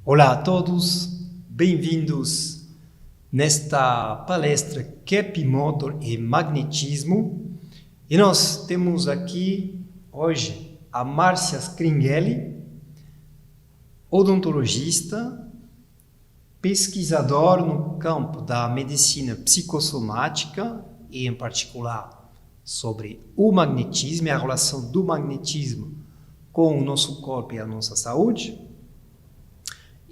Olá a todos, bem-vindos nesta palestra Kepler Motor e Magnetismo. E nós temos aqui hoje a Márcia Skringhelli, odontologista, pesquisador no campo da medicina psicossomática e, em particular, sobre o magnetismo e a relação do magnetismo com o nosso corpo e a nossa saúde.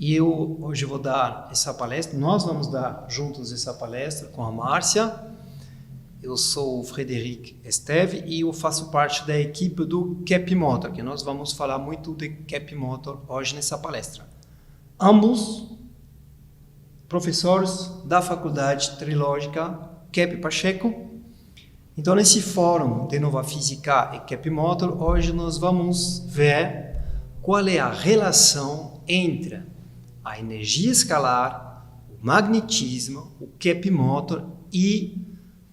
E eu hoje vou dar essa palestra, nós vamos dar juntos essa palestra com a Márcia. Eu sou o Frederic Esteve e eu faço parte da equipe do Kepler Motor, que nós vamos falar muito de Kepler Motor hoje nessa palestra. Ambos professores da Faculdade Trilógica Kepler Pacheco. Então, nesse fórum de Nova Física e Kepler Motor, hoje nós vamos ver qual é a relação entre a energia escalar, o magnetismo, o Kepler Motor e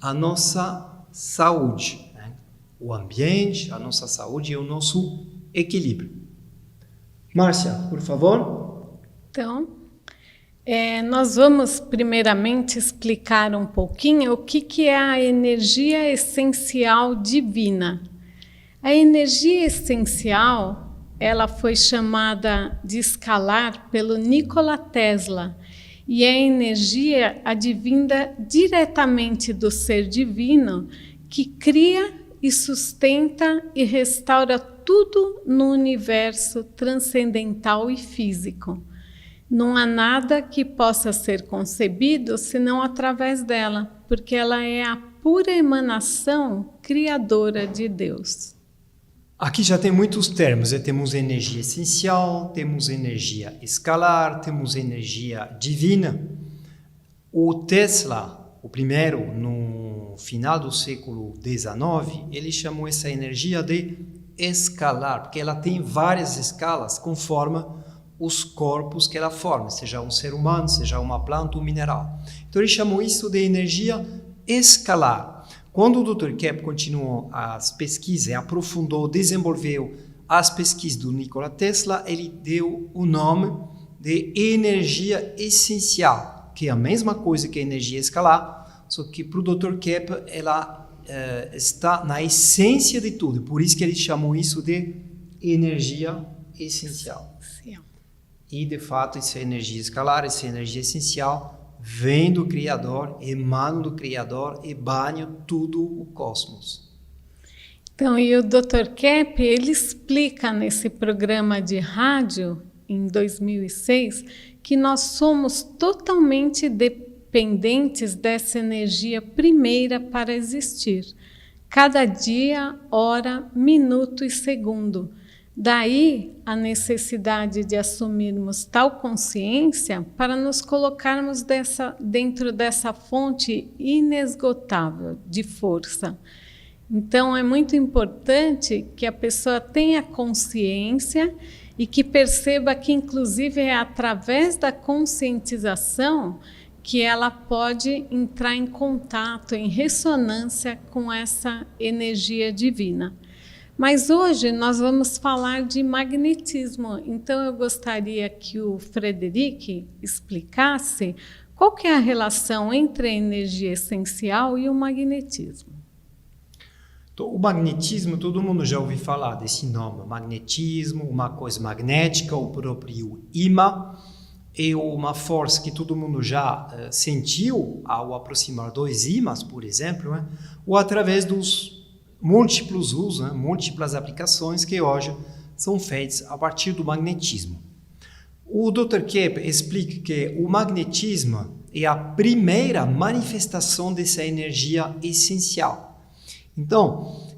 a nossa saúde, né? O ambiente, a nossa saúde e o nosso equilíbrio. Márcia, por favor. Então, nós vamos primeiramente explicar um pouquinho o que é a energia essencial divina. A energia essencial, ela foi chamada de escalar pelo Nikola Tesla e é a energia advinda diretamente do ser divino que cria e sustenta e restaura tudo no universo transcendental e físico. Não há nada que possa ser concebido senão através dela, porque ela é a pura emanação criadora de Deus. Aqui já tem muitos termos, temos energia essencial, temos energia escalar, temos energia divina. O Tesla, o primeiro, no final do século XIX, ele chamou essa energia de escalar, porque ela tem várias escalas conforme os corpos que ela forma, seja um ser humano, seja uma planta ou um mineral. Então ele chamou isso de energia escalar. Quando o Dr. Kepler continuou as pesquisas, aprofundou, desenvolveu as pesquisas do Nikola Tesla, ele deu o nome de energia essencial, que é a mesma coisa que a energia escalar, só que para o Dr. Kepler ela está na essência de tudo, por isso que ele chamou isso de energia essencial. Sim. E de fato essa energia escalar, essa energia essencial, vem do Criador, emana do Criador e banha todo o cosmos. Então, e o Dr. Kepler, ele explica nesse programa de rádio, em 2006, que nós somos totalmente dependentes dessa energia primeira para existir. Cada dia, hora, minuto e segundo. Daí a necessidade de assumirmos tal consciência para nos colocarmos dentro dessa fonte inesgotável de força. Então é muito importante que a pessoa tenha consciência e que perceba que inclusive é através da conscientização que ela pode entrar em contato, em ressonância com essa energia divina. Mas hoje nós vamos falar de magnetismo, então eu gostaria que o Frederic explicasse qual que é a relação entre a energia essencial e o magnetismo. Então, o magnetismo, todo mundo já ouviu falar desse nome, magnetismo, uma coisa magnética, o próprio imã, é uma força que todo mundo já sentiu ao aproximar dois ímãs, por exemplo, né? Ou através dos múltiplos usos, né? Múltiplas aplicações que hoje são feitas a partir do magnetismo. O Dr. Kepler explica que o magnetismo é a primeira manifestação dessa energia essencial. Então,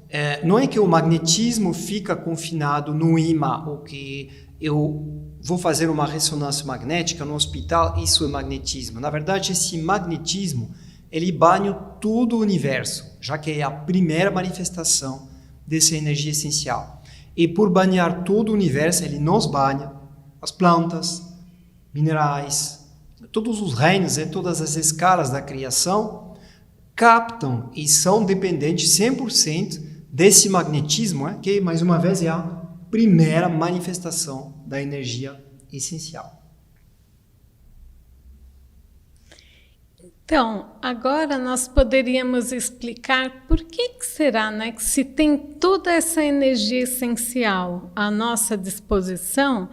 não é que o magnetismo fica confinado no ímã, ou que eu vou fazer uma ressonância magnética no hospital, isso é magnetismo. Na verdade, esse magnetismo ele banha todo o universo, já que é a primeira manifestação dessa energia essencial. E por banhar todo o universo, ele nos banha, as plantas, minerais, todos os reinos e todas as escalas da criação captam e são dependentes 100% desse magnetismo, que mais uma vez é a primeira manifestação da energia essencial. Então, agora nós poderíamos explicar por que será, né, que se tem toda essa energia essencial à nossa disposição,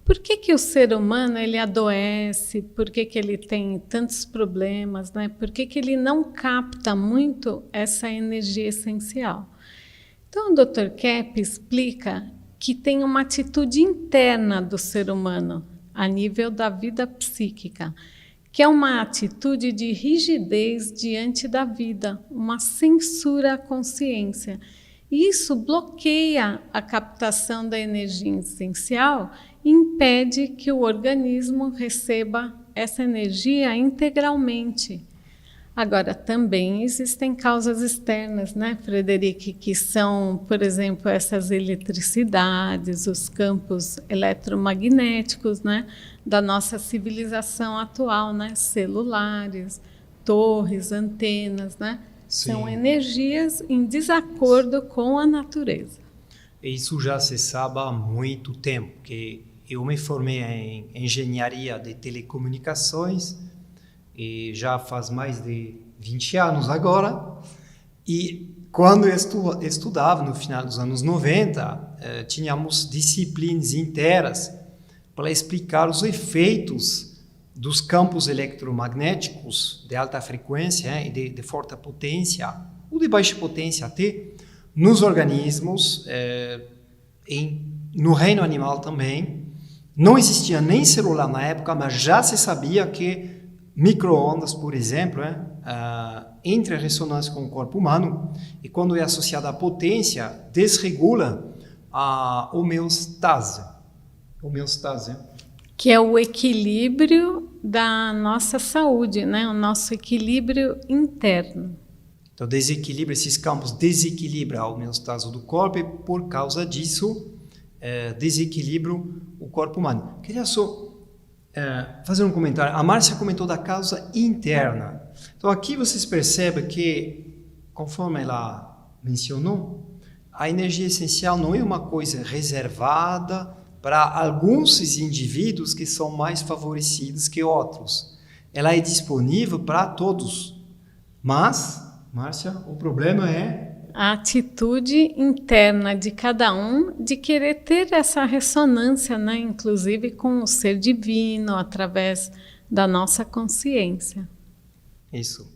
por que o ser humano ele adoece, por que ele tem tantos problemas, né? Por que ele não capta muito essa energia essencial? Então, o Dr. Kepp explica que tem uma atitude interna do ser humano, a nível da vida psíquica, que é uma atitude de rigidez diante da vida, uma censura à consciência. E isso bloqueia a captação da energia essencial e impede que o organismo receba essa energia integralmente. Agora, também existem causas externas, né, Frederic, que são, por exemplo, essas eletricidades, os campos eletromagnéticos, né, da nossa civilização atual, né, celulares, torres, antenas, né, são energias em desacordo com a natureza. Isso já se sabe há muito tempo, que eu me formei em engenharia de telecomunicações, e já faz mais de 20 anos agora, e quando eu estudava no final dos anos 90, tínhamos disciplinas inteiras para explicar os efeitos dos campos eletromagnéticos de alta frequência e de forte potência, ou de baixa potência até, nos organismos, no reino animal também. Não existia nem celular na época, mas já se sabia que micro-ondas, por exemplo, entra em ressonância com o corpo humano e quando é associada à potência, desregula a homeostase. Que é o equilíbrio da nossa saúde, né? O nosso equilíbrio interno. Então, desequilibra esses campos, desequilibra a homeostase do corpo e, por causa disso, desequilibra o corpo humano. Queria só fazer um comentário. A Márcia comentou da causa interna. Então, aqui vocês percebem que, conforme ela mencionou, a energia essencial não é uma coisa reservada para alguns indivíduos que são mais favorecidos que outros. Ela é disponível para todos. Mas, Márcia, o problema é a atitude interna de cada um de querer ter essa ressonância, né? Inclusive com o ser divino, através da nossa consciência. Isso.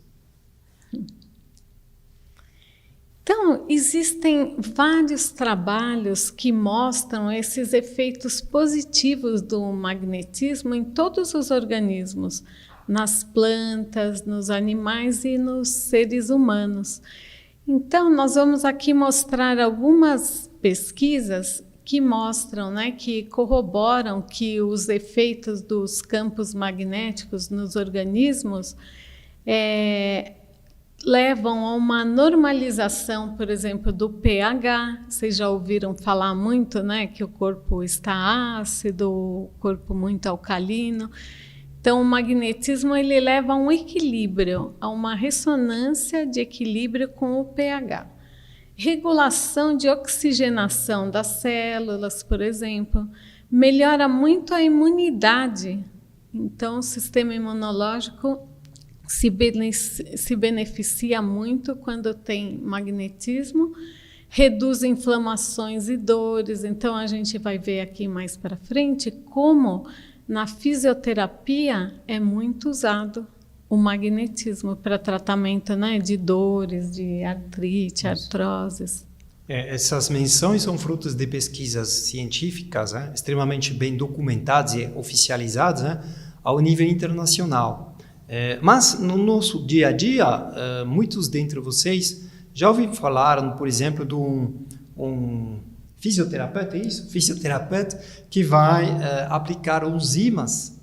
Então, existem vários trabalhos que mostram esses efeitos positivos do magnetismo em todos os organismos, nas plantas, nos animais e nos seres humanos. Então, nós vamos aqui mostrar algumas pesquisas que mostram, né, que corroboram que os efeitos dos campos magnéticos nos organismos levam a uma normalização, por exemplo, do pH. Vocês já ouviram falar muito, né, que o corpo está ácido, o corpo muito alcalino. Então, o magnetismo ele leva a um equilíbrio, a uma ressonância de equilíbrio com o pH. Regulação de oxigenação das células, por exemplo, melhora muito a imunidade. Então, o sistema imunológico se beneficia muito quando tem magnetismo, reduz inflamações e dores. Então, a gente vai ver aqui mais para frente como na fisioterapia é muito usado o magnetismo para tratamento, né, de dores, de artrite, artroses. Essas menções são frutos de pesquisas científicas, extremamente bem documentadas e oficializadas, ao nível internacional. Mas no nosso dia a dia, muitos dentre vocês já ouviram falar, por exemplo, de um fisioterapeuta, fisioterapeuta que vai aplicar os ímãs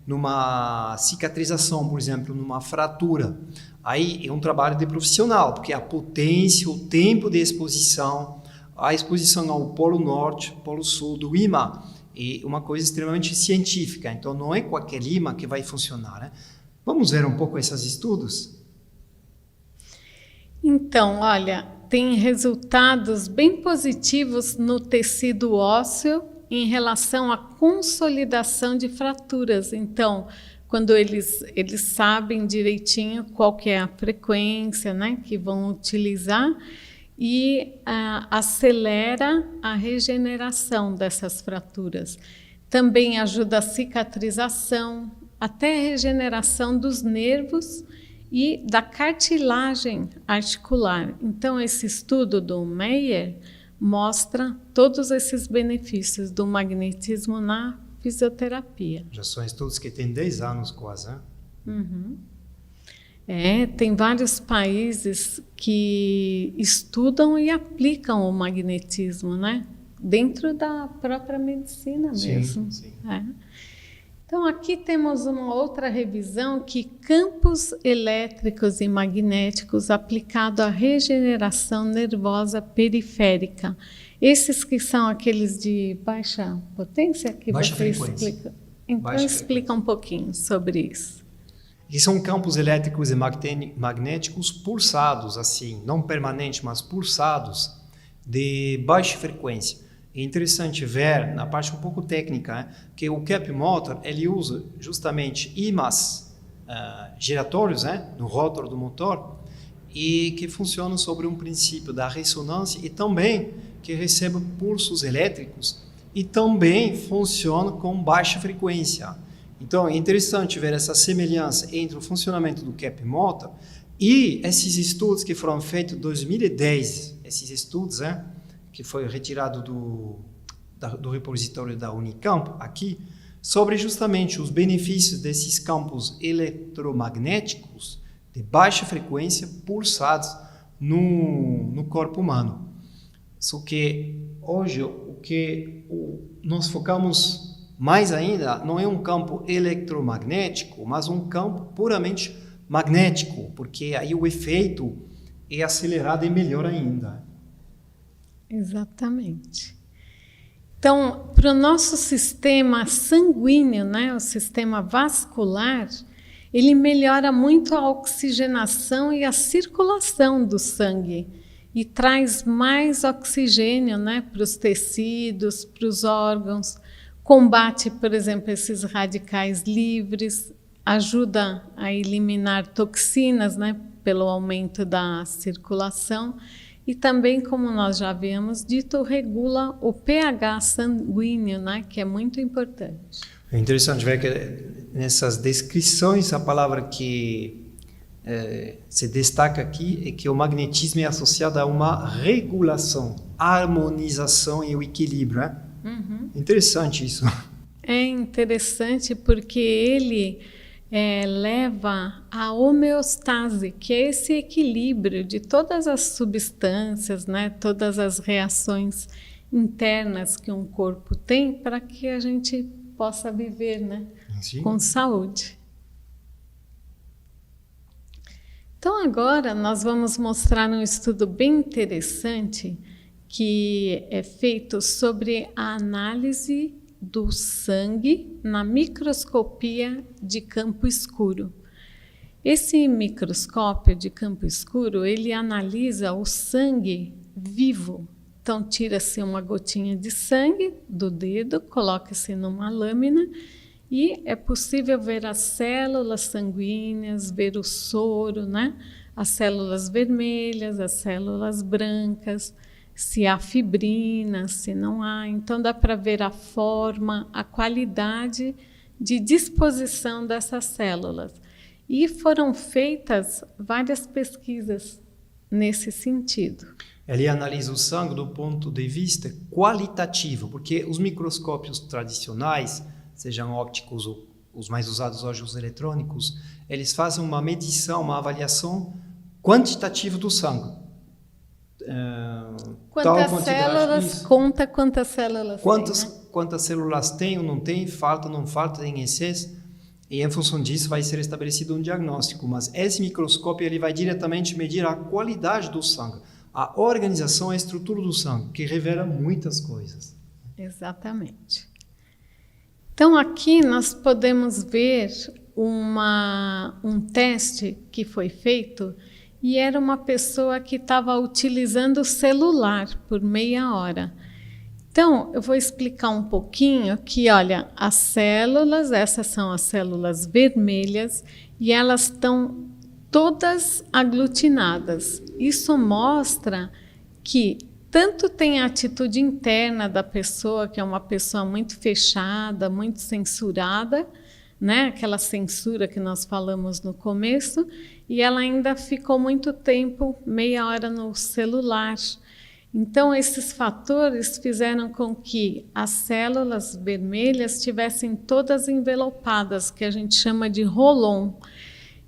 numa cicatrização, por exemplo, numa fratura. Aí é um trabalho de profissional, porque a potência, o tempo de exposição, a exposição ao polo norte, polo sul do ímã, é uma coisa extremamente científica. Então, não é qualquer ímã que vai funcionar. Vamos ver um pouco esses estudos? Então, olha, tem resultados bem positivos no tecido ósseo em relação à consolidação de fraturas. Então, quando eles sabem direitinho qual que é a frequência, né, que vão utilizar, e acelera a regeneração dessas fraturas. Também ajuda a cicatrização, até a regeneração dos nervos e da cartilagem articular. Então, esse estudo do Meyer mostra todos esses benefícios do magnetismo na fisioterapia. Já são estudos que têm 10 anos quase, né? Uhum. Tem vários países que estudam e aplicam o magnetismo, né? Dentro da própria medicina mesmo. Sim. Então, aqui temos uma outra revisão que campos elétricos e magnéticos aplicados à regeneração nervosa periférica. Esses que são aqueles de baixa potência que baixa você frequência. explica. Então, Baixa explica um pouquinho sobre isso. Que são campos elétricos e magnéticos pulsados, assim, não permanentes, mas pulsados, de baixa frequência. É interessante ver, na parte um pouco técnica, né, que o cap motor ele usa justamente ímãs giratórios, né, no rotor do motor, e que funcionam sobre um princípio da ressonância e também que recebe pulsos elétricos e também funciona com baixa frequência. Então, é interessante ver essa semelhança entre o funcionamento do cap motor e esses estudos que foram feitos em 2010, esses estudos, né, que foi retirado do repositório da Unicamp, aqui, sobre justamente os benefícios desses campos eletromagnéticos de baixa frequência pulsados no corpo humano. Só que hoje nós focamos mais ainda não é um campo eletromagnético, mas um campo puramente magnético, porque aí o efeito é acelerado e melhor ainda. Exatamente. Então, para o nosso sistema sanguíneo, né, o sistema vascular, ele melhora muito a oxigenação e a circulação do sangue e traz mais oxigênio, né, para os tecidos, para os órgãos, combate, por exemplo, esses radicais livres, ajuda a eliminar toxinas, né, pelo aumento da circulação e também, como nós já havíamos dito, regula o pH sanguíneo, né, que é muito importante. É interessante ver que nessas descrições a palavra que se destaca aqui é que o magnetismo é associado a uma regulação, harmonização e o equilíbrio, né? Uhum. Interessante isso. É interessante porque ele leva à homeostase, que é esse equilíbrio de todas as substâncias, né, todas as reações internas que um corpo tem para que a gente possa viver, né, com saúde. Então agora nós vamos mostrar um estudo bem interessante que é feito sobre a análise do sangue na microscopia de campo escuro. Esse microscópio de campo escuro, ele analisa o sangue vivo. Então, tira-se uma gotinha de sangue do dedo, coloca-se numa lâmina e é possível ver as células sanguíneas, ver o soro, né? As células vermelhas, as células brancas, se há fibrina, se não há. Então, dá para ver a forma, a qualidade de disposição dessas células. E foram feitas várias pesquisas nesse sentido. Ele analisa o sangue do ponto de vista qualitativo, porque os microscópios tradicionais, sejam ópticos ou os mais usados hoje, os eletrônicos, eles fazem uma medição, uma avaliação quantitativa do sangue. Quantas células, conta quantas células tem, né? Quantas células tem ou não tem, falta ou não falta, tem excesso, e em função disso vai ser estabelecido um diagnóstico. Mas esse microscópio ele vai diretamente medir a qualidade do sangue, a organização, a estrutura do sangue, que revela muitas coisas. Exatamente. Então aqui nós podemos ver um teste que foi feito e era uma pessoa que estava utilizando o celular por meia hora. Então, eu vou explicar um pouquinho que, olha, as células, essas são as células vermelhas, e elas estão todas aglutinadas. Isso mostra que tanto tem a atitude interna da pessoa, que é uma pessoa muito fechada, muito censurada, né? Aquela censura que nós falamos no começo, e ela ainda ficou muito tempo, meia hora no celular. Então, esses fatores fizeram com que as células vermelhas estivessem todas envelopadas, que a gente chama de rolon.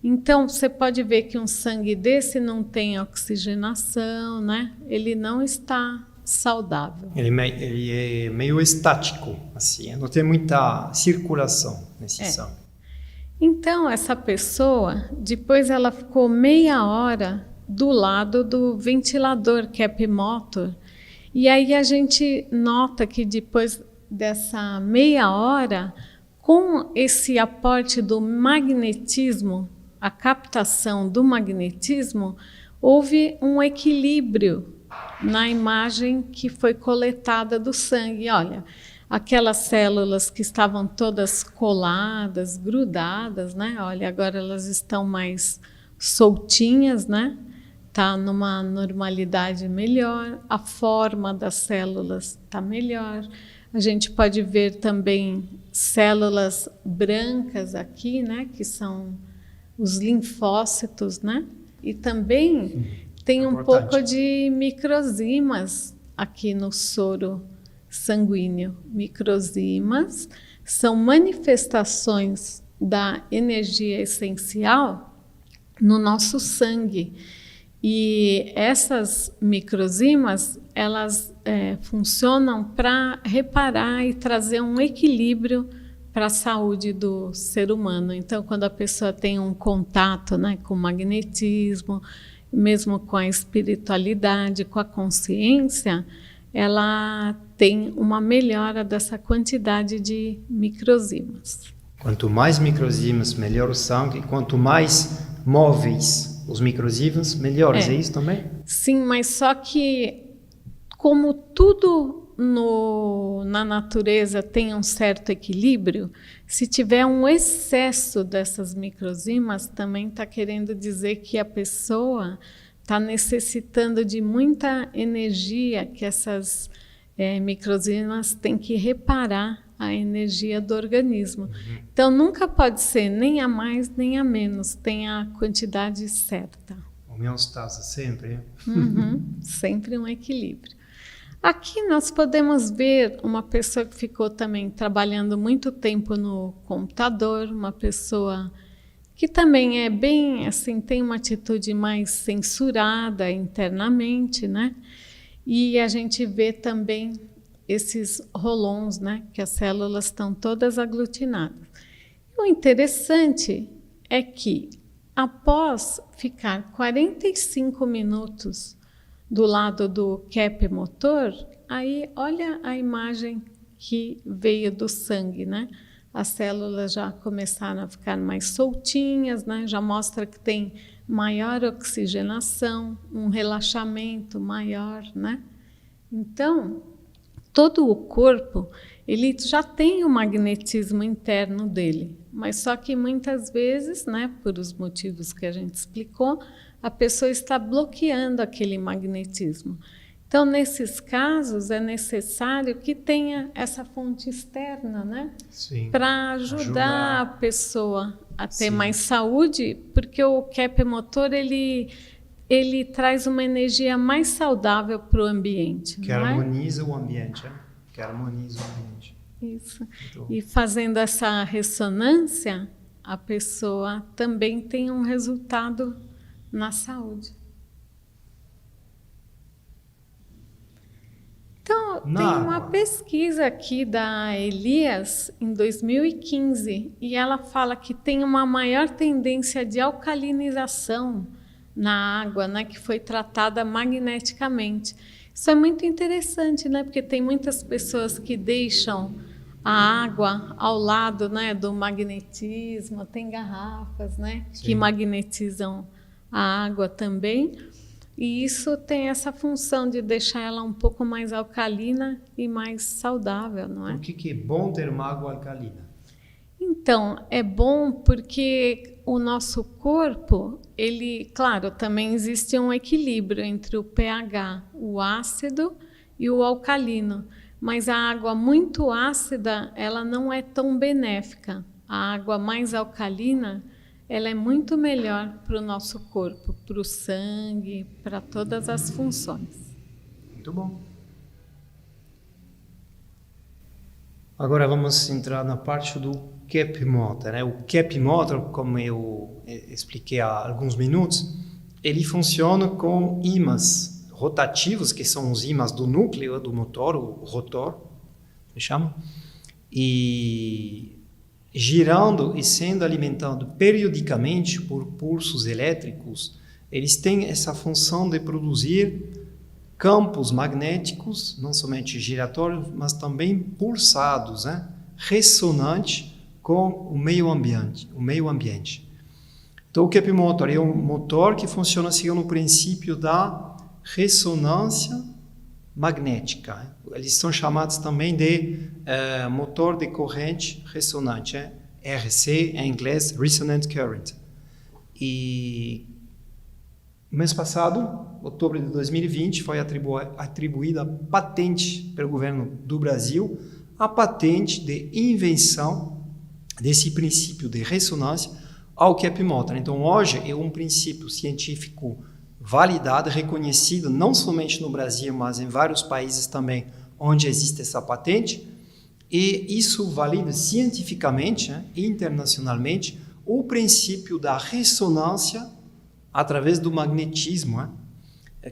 Então, você pode ver que um sangue desse não tem oxigenação, né? Ele não está saudável. Ele é meio estático, assim, não tem muita circulação nesse sangue. Então, essa pessoa, depois ela ficou meia hora do lado do ventilador Cap Motor, e aí a gente nota que depois dessa meia hora, com esse aporte do magnetismo, a captação do magnetismo, houve um equilíbrio na imagem que foi coletada do sangue. Olha, aquelas células que estavam todas coladas, grudadas, né? Olha, agora elas estão mais soltinhas, né? Está numa normalidade melhor, a forma das células está melhor. A gente pode ver também células brancas aqui, né? Que são os linfócitos, né? E também tem um pouco de microzimas aqui no soro sanguíneo. Microzimas são manifestações da energia essencial no nosso sangue. E essas microzimas, elas funcionam para reparar e trazer um equilíbrio para a saúde do ser humano. Então, quando a pessoa tem um contato, né, com o magnetismo, mesmo com a espiritualidade, com a consciência, ela tem uma melhora dessa quantidade de microzimas. Quanto mais microzimas, melhor o sangue. Quanto mais móveis os microzimas, melhores. É isso também? Sim, mas só que, como tudo na natureza tem um certo equilíbrio, se tiver um excesso dessas microzimas, também está querendo dizer que a pessoa está necessitando de muita energia, que essas microzimas têm que reparar a energia do organismo. Então, nunca pode ser nem a mais nem a menos, tem a quantidade certa. Homeostase sempre. Sempre um equilíbrio. Aqui nós podemos ver uma pessoa que ficou também trabalhando muito tempo no computador, uma pessoa que também é bem, assim, tem uma atitude mais censurada internamente, né? E a gente vê também esses rolons, né? Que as células estão todas aglutinadas. E o interessante é que, após ficar 45 minutos do lado do cap motor, aí olha a imagem que veio do sangue, né? As células já começaram a ficar mais soltinhas, né? Já mostra que tem maior oxigenação, um relaxamento maior, né? Então, todo o corpo, ele já tem o magnetismo interno dele, mas só que muitas vezes, né, por os motivos que a gente explicou, a pessoa está bloqueando aquele magnetismo. Então, nesses casos, é necessário que tenha essa fonte externa, né? Para ajudar a pessoa a ter mais saúde, porque o cap motor, ele traz uma energia mais saudável para o ambiente. Que harmoniza o ambiente, que harmoniza o ambiente. Isso. E fazendo essa ressonância, a pessoa também tem um resultado na saúde. Então, tem uma pesquisa aqui da Elias, em 2015, e ela fala que tem uma maior tendência de alcalinização na água, né, que foi tratada magneticamente. Isso é muito interessante, né, porque tem muitas pessoas que deixam a água ao lado, né, do magnetismo, tem garrafas, né, que magnetizam a água também. E isso tem essa função de deixar ela um pouco mais alcalina e mais saudável, não é? Por que é bom ter uma água alcalina? Então, é bom porque o nosso corpo, claro, também existe um equilíbrio entre o pH, o ácido e o alcalino, mas a água muito ácida, ela não é tão benéfica. A água mais alcalina, ela é muito melhor para o nosso corpo, para o sangue, para todas as funções. Muito bom. Agora vamos entrar na parte do Cap Motor, né? O Cap Motor, como eu expliquei há alguns minutos, ele funciona com ímãs rotativos, que são os ímãs do núcleo do motor, o rotor, se chama, e girando e sendo alimentado periodicamente por pulsos elétricos, eles têm essa função de produzir campos magnéticos, não somente giratórios, mas também pulsados, né? Ressonantes com o meio ambiente. Então, o Cap Motor é um motor que funciona segundo o princípio da ressonância magnética. Eles são chamados também de motor de corrente ressonante, RC em inglês, Resonant Current. E mês passado, outubro de 2020, foi atribuída a patente pelo governo do Brasil, a patente de invenção desse princípio de ressonância ao Cap Motor. Então, hoje é um princípio científico validado, reconhecido, não somente no Brasil, mas em vários países também, onde existe essa patente, e isso valida cientificamente, internacionalmente, o princípio da ressonância através do magnetismo,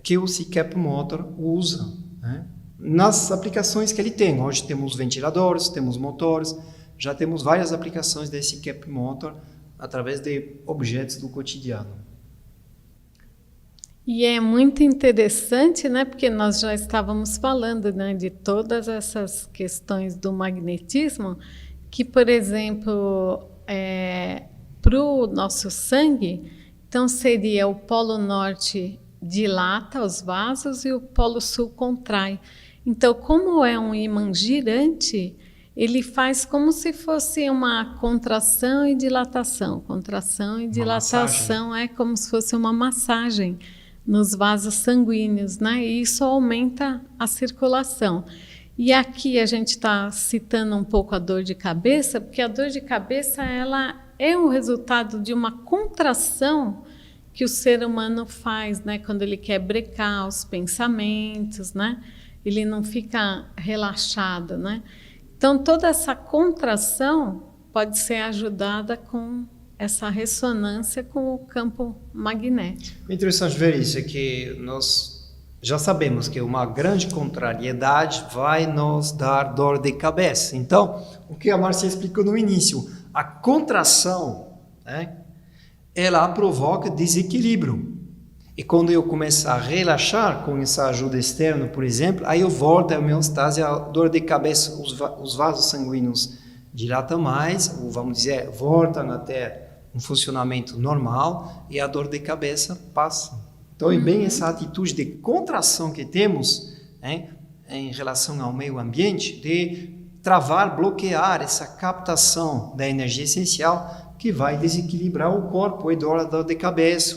que o Cap Motor usa, nas aplicações que ele tem. Hoje temos ventiladores, temos motores, já temos várias aplicações desse Cap Motor através de objetos do cotidiano. E é muito interessante, né, porque nós já estávamos falando, né, de todas essas questões do magnetismo, que, por exemplo, para o nosso sangue, então seria o polo norte dilata os vasos e o polo sul contrai. Então, como é um ímã girante, ele faz como se fosse uma contração e dilatação. Contração e dilatação é como se fosse uma massagem nos vasos sanguíneos, né? E isso aumenta a circulação. E aqui a gente está citando um pouco a dor de cabeça, porque a dor de cabeça ela é o resultado de uma contração que o ser humano faz, né? Quando ele quer brecar os pensamentos, né? Ele não fica relaxado, né? Então, toda essa contração pode ser ajudada com essa ressonância com o campo magnético. O interessante ver isso é que nós já sabemos que uma grande contrariedade vai nos dar dor de cabeça. Então, o que a Márcia explicou no início, a contração, ela provoca desequilíbrio. E quando eu começar a relaxar com essa ajuda externa, por exemplo, aí eu volto à homeostase, a dor de cabeça, os vasos sanguíneos dilatam mais, ou vamos dizer, voltam até um funcionamento normal e a dor de cabeça passa. Então, é bem essa atitude de contração que temos em relação ao meio ambiente, de travar, bloquear essa captação da energia essencial que vai desequilibrar o corpo, e dor de cabeça,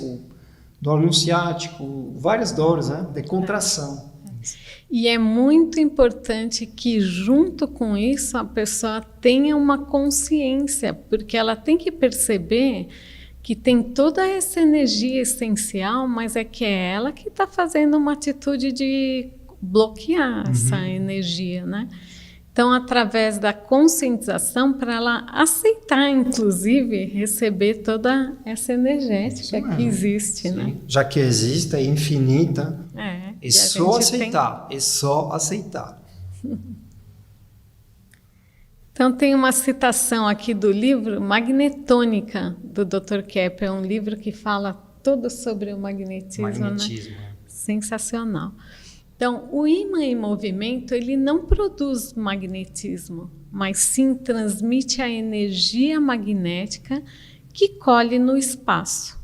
dor no ciático, várias dores de contração. E é muito importante que, junto com isso, a pessoa tenha uma consciência, porque ela tem que perceber que tem toda essa energia essencial, mas é que é ela que está fazendo uma atitude de bloquear essa energia, né? Então, através da conscientização, para ela aceitar, inclusive, receber toda essa energética que existe, Sim. né? Já que existe, é infinita. É só aceitar, é só aceitar. Então, tem uma citação aqui do livro Magnetônica, do Dr. Cap. É um livro que fala todo sobre o magnetismo. Magnetismo. Né? Sensacional. Então, o ímã em movimento, ele não produz magnetismo, mas sim transmite a energia magnética que colhe no espaço.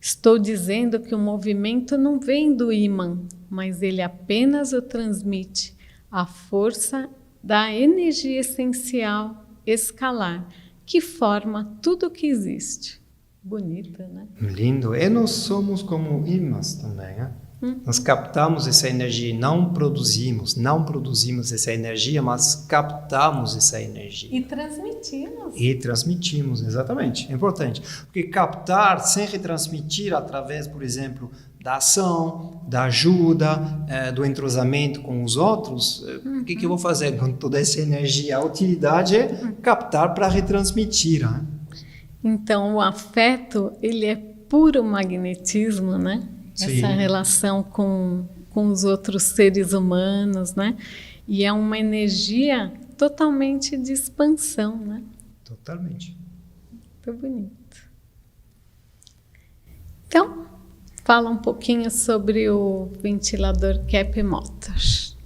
Estou dizendo que o movimento não vem do ímã, mas ele apenas o transmite, a força da energia essencial escalar, que forma tudo o que existe. Bonito, né? Lindo. E nós somos como ímãs também, né? Nós captamos essa energia, não produzimos essa energia, mas captamos essa energia. E transmitimos, exatamente. É importante. Porque captar sem retransmitir através, por exemplo, da ação, da ajuda, do entrosamento com os outros, o que eu vou fazer com toda essa energia? A utilidade é captar para retransmitir, né? Então, o afeto, ele é puro magnetismo, né? Sim. Essa relação com os outros seres humanos, né? E é uma energia totalmente de expansão, né? Totalmente. Muito bonito. Então, fala um pouquinho sobre o ventilador Kepp Motors.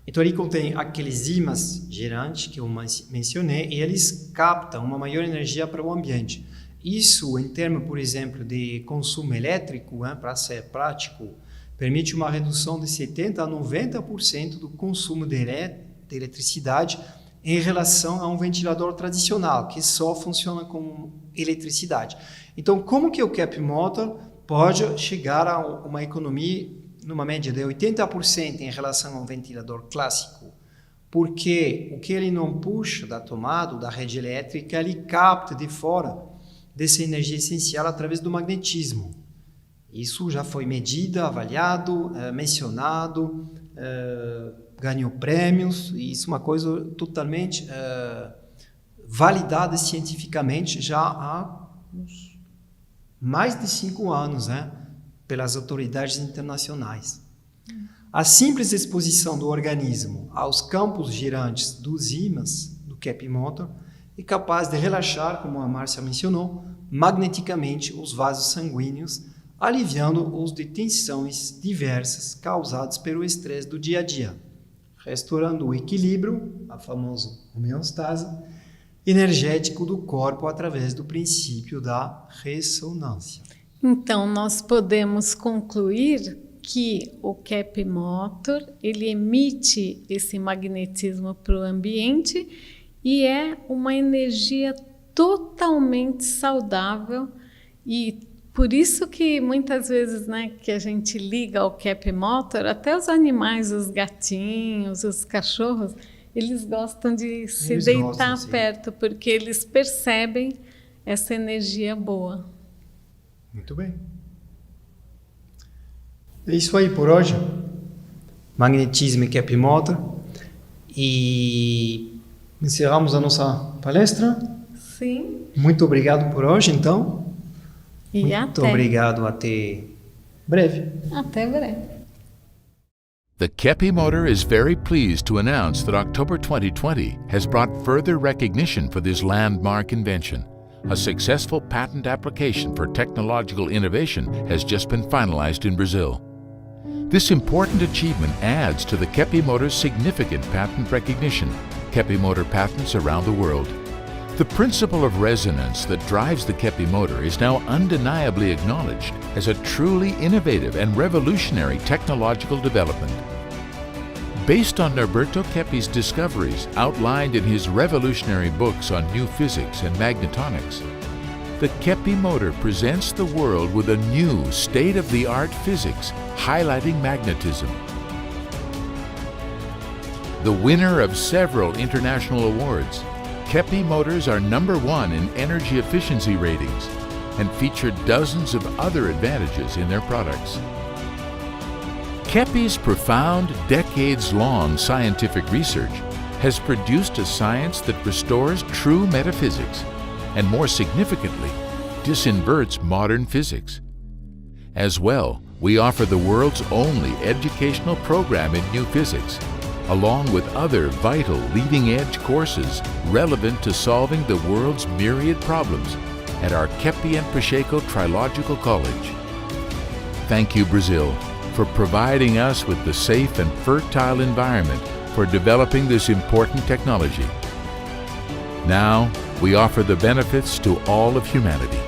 Então, ele contém aqueles ímãs girantes que eu mencionei e eles captam uma maior energia para o ambiente. Isso, em termos, por exemplo, de consumo elétrico, para ser prático, permite uma redução de 70% a 90% do consumo de eletricidade em relação a um ventilador tradicional, que só funciona com eletricidade. Então, como que o Kepp Motor pode chegar a uma economia numa média de 80% em relação a um ventilador clássico? Porque o que ele não puxa da tomada, da rede elétrica, ele capta de fora dessa energia essencial através do magnetismo. Isso já foi medido, avaliado, mencionado, ganhou prêmios, e isso é uma coisa totalmente validada cientificamente já há mais de 5 anos, né, pelas autoridades internacionais. A simples exposição do organismo aos campos girantes dos ímãs do Kepp Motor é capaz de relaxar, como a Márcia mencionou, magneticamente os vasos sanguíneos, aliviando-os de tensões diversas causadas pelo estresse do dia a dia, restaurando o equilíbrio, a famosa homeostase, energético do corpo através do princípio da ressonância. Então, nós podemos concluir que o Kepp Motor, ele emite esse magnetismo para o ambiente e é uma energia totalmente saudável, e por isso que muitas vezes, né, que a gente liga ao Kepp Motor, até os animais, os gatinhos, os cachorros, eles gostam de se deitar perto, porque eles percebem essa energia boa. Muito bem. É isso aí por hoje. Magnetismo e Kepp Motor. E encerramos a nossa palestra. Sim. Muito obrigado por hoje, então. E muito obrigado, até breve. Até breve. The Kepp Motor is very pleased to announce that October 2020 has brought further recognition for this landmark invention. A successful patent application for technological innovation has just been finalized in Brazil. This important achievement adds to the Kepp Motor's significant patent recognition, Kepp Motor patents around the world. The principle of resonance that drives the Kepp Motor is now undeniably acknowledged as a truly innovative and revolutionary technological development. Based on Norberto Keppe's discoveries outlined in his revolutionary books on new physics and magnetonics, the Kepp Motor presents the world with a new state-of-the-art physics highlighting magnetism. The winner of several international awards, Kepp Motors are #1 in energy efficiency ratings and feature dozens of other advantages in their products. Keppe's profound, decades-long scientific research has produced a science that restores true metaphysics and, more significantly, disinverts modern physics. As well, we offer the world's only educational program in new physics, along with other vital leading-edge courses relevant to solving the world's myriad problems at our Keppe and Pacheco Trilogical College. Thank you, Brazil, for providing us with the safe and fertile environment for developing this important technology. Now, we offer the benefits to all of humanity.